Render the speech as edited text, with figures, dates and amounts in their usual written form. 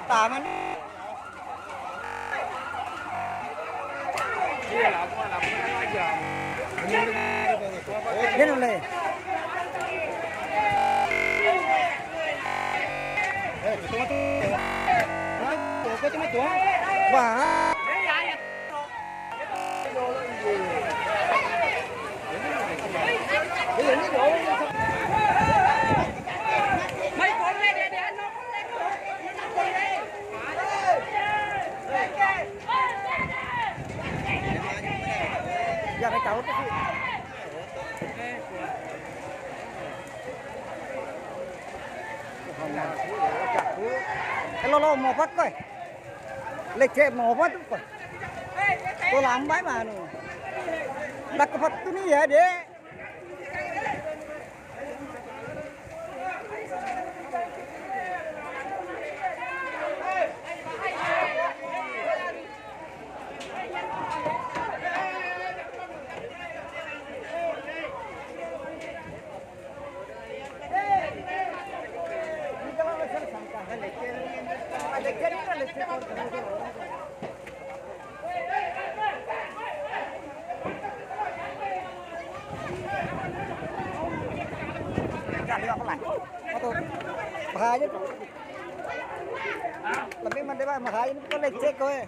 Taman. Dia boleh. Wah. Giờ phải cháu cái gì? Cái lo mò phát coi, lịch chế mò phát coi, tôi làm bái mà nè, đặt cái phát tôi ní vậy để. Bahaya tuh. Lebih mending bahaya ini kan lecek kowe.